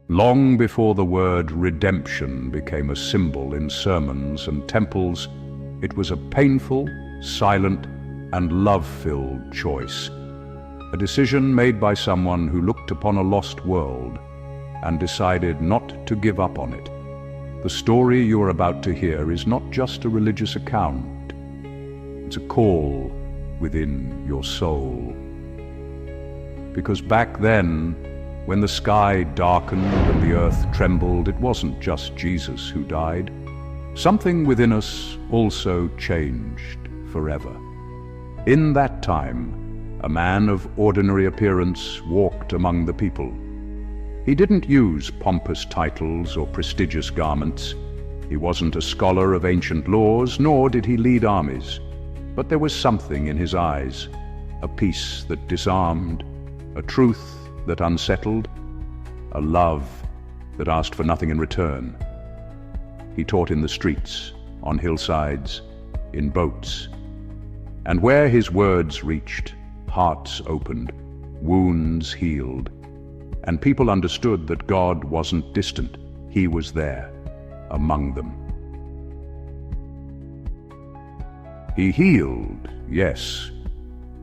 Long before the word redemption became a symbol in sermons and temples, it was a painful, silent, and love-filled choice. A decision made by someone who looked upon a lost world and decided not to give up on it. The story you are about to hear is not just a religious account. It's a call within your soul. Because back then, when the sky darkened and the earth trembled, it wasn't just Jesus who died. Something within us also changed forever. In that time, a man of ordinary appearance walked among the people. He didn't use pompous titles or prestigious garments. He wasn't a scholar of ancient laws, nor did he lead armies. But there was something in his eyes, a peace that disarmed, a truth that unsettled, a love that asked for nothing in return. He taught in the streets, on hillsides, in boats. And where his words reached, hearts opened, wounds healed, and people understood that God wasn't distant. He was there, among them. He healed, yes.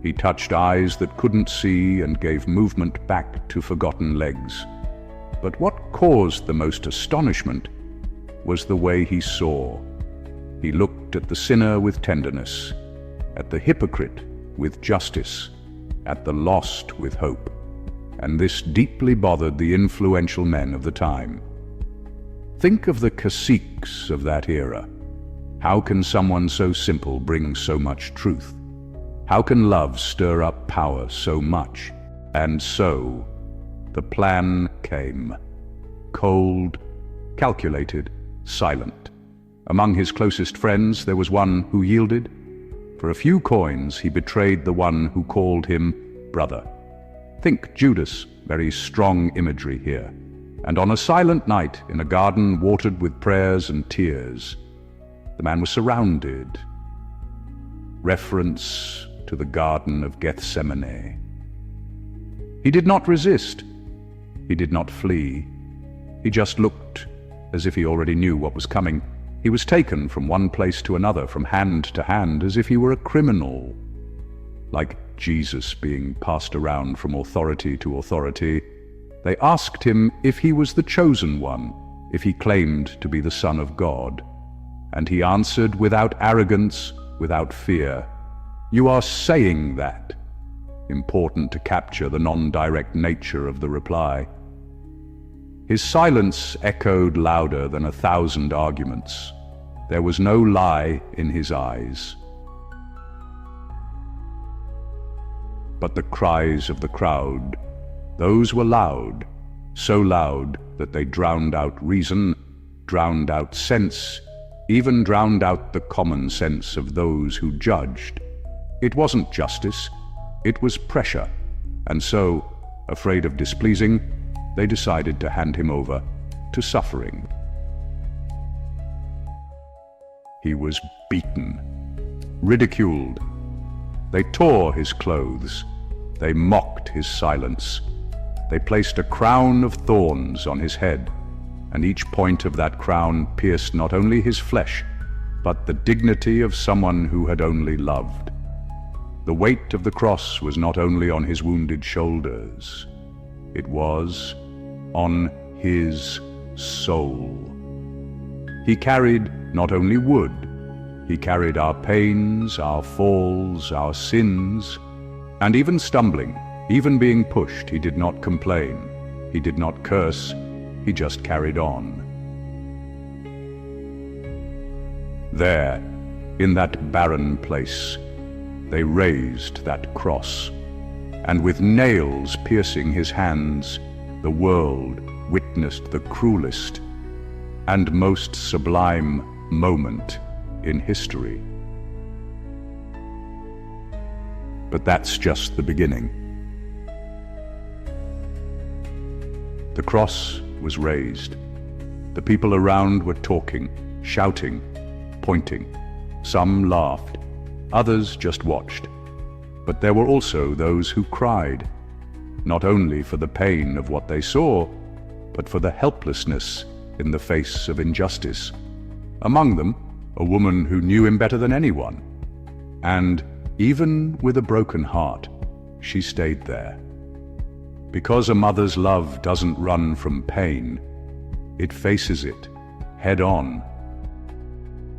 He touched eyes that couldn't see and gave movement back to forgotten legs. But what caused the most astonishment was the way he saw. He looked at the sinner with tenderness, at the hypocrite with justice, at the lost with hope. And this deeply bothered the influential men of the time. Think of the caciques of that era. How can someone so simple bring so much truth? How can love stir up power so much? And so, the plan came. Cold, calculated, silent. Among his closest friends, there was one who yielded. For a few coins, he betrayed the one who called him brother. Think Judas, very strong imagery here. And on a silent night, in a garden watered with prayers and tears, the man was surrounded. Reference to the Garden of Gethsemane. He did not resist. He did not flee. He just looked as if he already knew what was coming. He was taken from one place to another, from hand to hand, as if he were a criminal. Like Jesus being passed around from authority to authority, they asked him if he was the chosen one, if he claimed to be the Son of God. And he answered without arrogance, without fear, "You are saying that." Important to capture the non-direct nature of the reply. His silence echoed louder than 1,000 arguments. There was no lie in his eyes. But the cries of the crowd, those were loud, so loud that they drowned out reason, drowned out sense, even drowned out the common sense of those who judged. It wasn't justice, it was pressure, and so, afraid of displeasing, they decided to hand him over to suffering. He was beaten, ridiculed. They tore his clothes, they mocked his silence. They placed a crown of thorns on his head, and each point of that crown pierced not only his flesh, but the dignity of someone who had only loved. The weight of the cross was not only on his wounded shoulders, it was on his soul. He carried not only wood, he carried our pains, our falls, our sins, and even stumbling, even being pushed, he did not complain, he did not curse, he just carried on. There, in that barren place, they raised that cross, and with nails piercing his hands, the world witnessed the cruelest and most sublime moment in history. But that's just the beginning. The cross was raised. The people around were talking, shouting, pointing. Some laughed, others just watched. But there were also those who cried, not only for the pain of what they saw, but for the helplessness in the face of injustice. Among them, a woman who knew him better than anyone. And even with a broken heart, she stayed there. Because a mother's love doesn't run from pain, it faces it head on.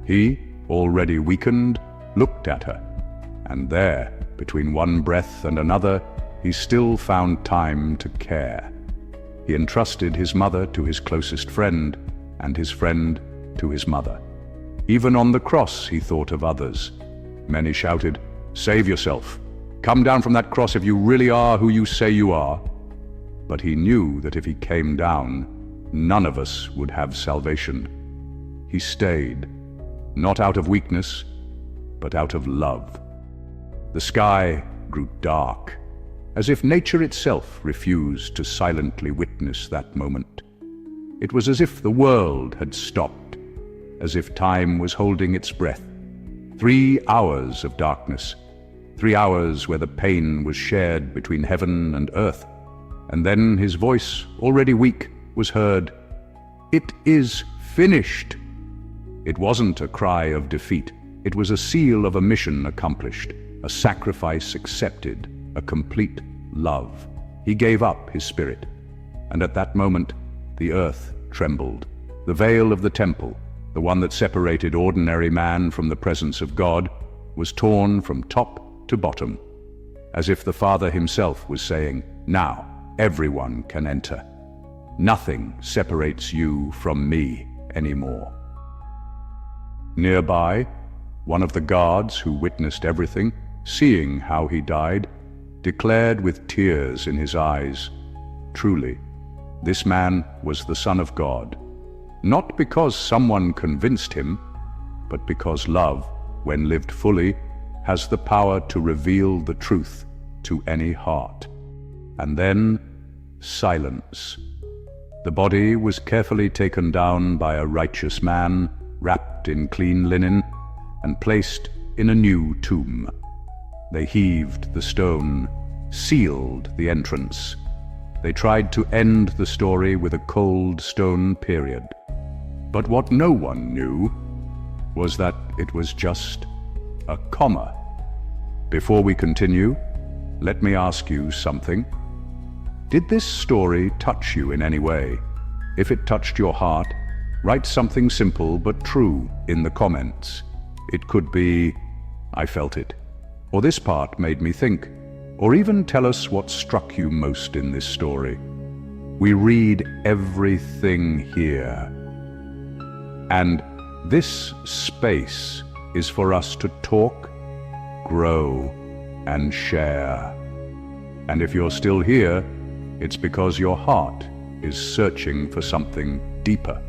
He, already weakened, looked at her, and there, between one breath and another, he still found time to care. He entrusted his mother to his closest friend, and his friend to his mother. Even on the cross he thought of others. Many shouted, "Save yourself! Come down from that cross if you really are who you say you are." But he knew that if he came down, none of us would have salvation. He stayed, not out of weakness, but out of love. The sky grew dark, as if nature itself refused to silently witness that moment. It was as if the world had stopped, as if time was holding its breath. 3 hours of darkness, 3 hours where the pain was shared between heaven and earth. And then his voice, already weak, was heard, "It is finished." It wasn't a cry of defeat. It was a seal of a mission accomplished, a sacrifice accepted, a complete love. He gave up his spirit, and at that moment, the earth trembled. The veil of the temple, the one that separated ordinary man from the presence of God, was torn from top to bottom, as if the Father himself was saying, "Now everyone can enter. Nothing separates you from me anymore." Nearby, one of the guards who witnessed everything, seeing how he died, declared with tears in his eyes, "Truly, this man was the Son of God, not because someone convinced him, but because love, when lived fully, has the power to reveal the truth to any heart." And then, silence. The body was carefully taken down by a righteous man, wrapped in clean linen, and placed in a new tomb. They heaved the stone, sealed the entrance. They tried to end the story with a cold stone period. But what no one knew was that it was just a comma. Before we continue, let me ask you something. Did this story touch you in any way? If it touched your heart, write something simple but true in the comments. It could be, "I felt it," or "This part made me think," or even tell us what struck you most in this story. We read everything here. And this space is for us to talk, grow, and share. And if you're still here, it's because your heart is searching for something deeper.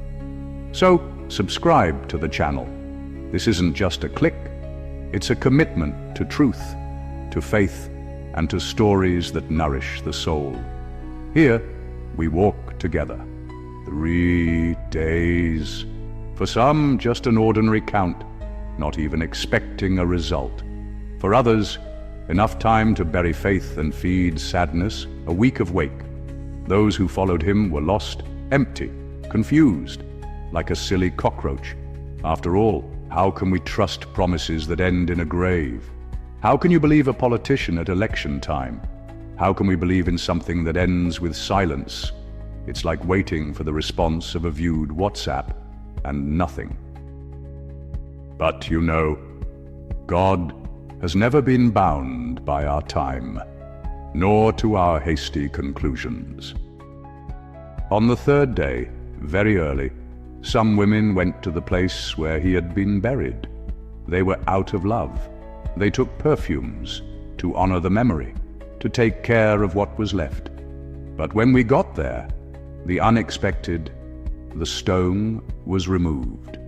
So, subscribe to the channel. This isn't just a click, it's a commitment to truth, to faith, and to stories that nourish the soul. Here, we walk together. 3 days. For some, just an ordinary count, not even expecting a result. For others, enough time to bury faith and feed sadness, a week of wake. Those who followed him were lost, empty, confused, like a silly cockroach. After all, how can we trust promises that end in a grave? How can you believe a politician at election time? How can we believe in something that ends with silence? It's like waiting for the response of a viewed WhatsApp and nothing. But you know, God has never been bound by our time, nor to our hasty conclusions. On the 3rd day, very early, some women went to the place where he had been buried. They were out of love. They took perfumes to honor the memory, to take care of what was left. But when we got there, the unexpected, the stone was removed,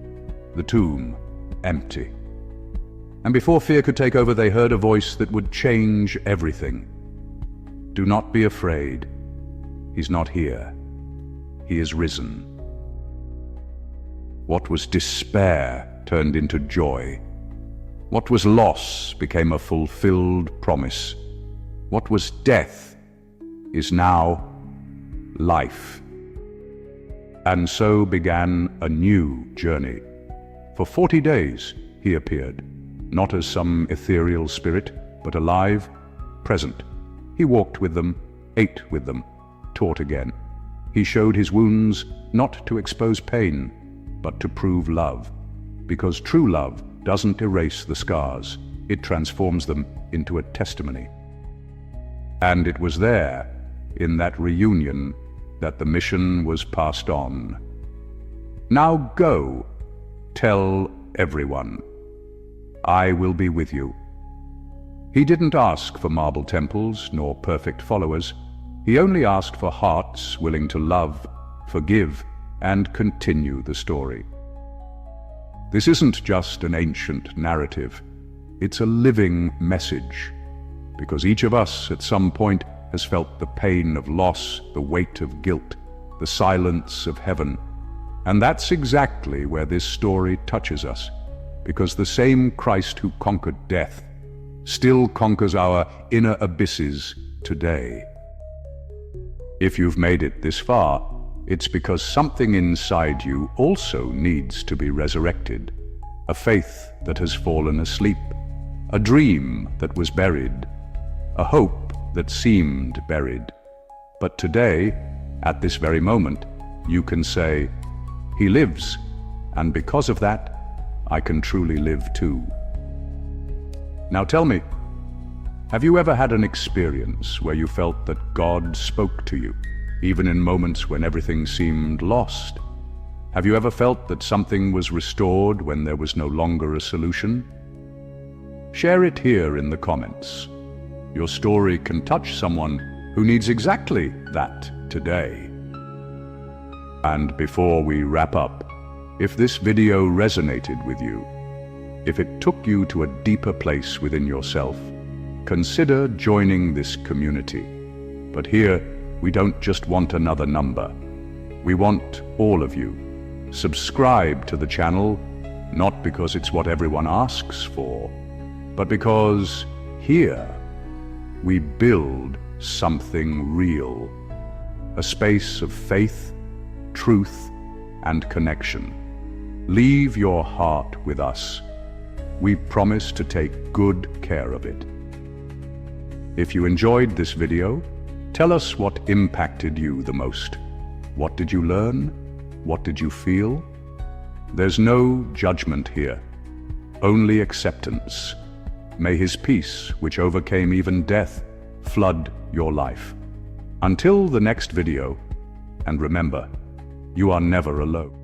the tomb empty. And before fear could take over, they heard a voice that would change everything. "Do not be afraid. He's not here. He is risen." What was despair turned into joy. What was loss became a fulfilled promise. What was death is now life. And so began a new journey. For 40 days he appeared, not as some ethereal spirit, but alive, present. He walked with them, ate with them, taught again. He showed his wounds not to expose pain, but to prove love. Because true love doesn't erase the scars, it transforms them into a testimony. And it was there, in that reunion, that the mission was passed on. Now go, tell everyone, I will be with you. He didn't ask for marble temples nor perfect followers. He only asked for hearts willing to love, forgive, and continue the story. This isn't just an ancient narrative. It's a living message, because each of us at some point has felt the pain of loss, the weight of guilt, the silence of heaven. And that's exactly where this story touches us, because the same Christ who conquered death still conquers our inner abysses today. If you've made it this far, it's because something inside you also needs to be resurrected. A faith that has fallen asleep, a dream that was buried, a hope that seemed buried. But today, at this very moment, you can say, He lives, and because of that, I can truly live too. Now tell me, have you ever had an experience where you felt that God spoke to you, even in moments when everything seemed lost? Have you ever felt that something was restored when there was no longer a solution? Share it here in the comments. Your story can touch someone who needs exactly that today. And before we wrap up, if this video resonated with you, if it took you to a deeper place within yourself, consider joining this community. But here, we don't just want another number. We want all of you. Subscribe to the channel, not because it's what everyone asks for, but because here we build something real. A space of faith, truth, and connection. Leave your heart with us. We promise to take good care of it. If you enjoyed this video, tell us what impacted you the most. What did you learn? What did you feel? There's no judgment here, only acceptance. May His peace, which overcame even death, flood your life. Until the next video, and remember, you are never alone.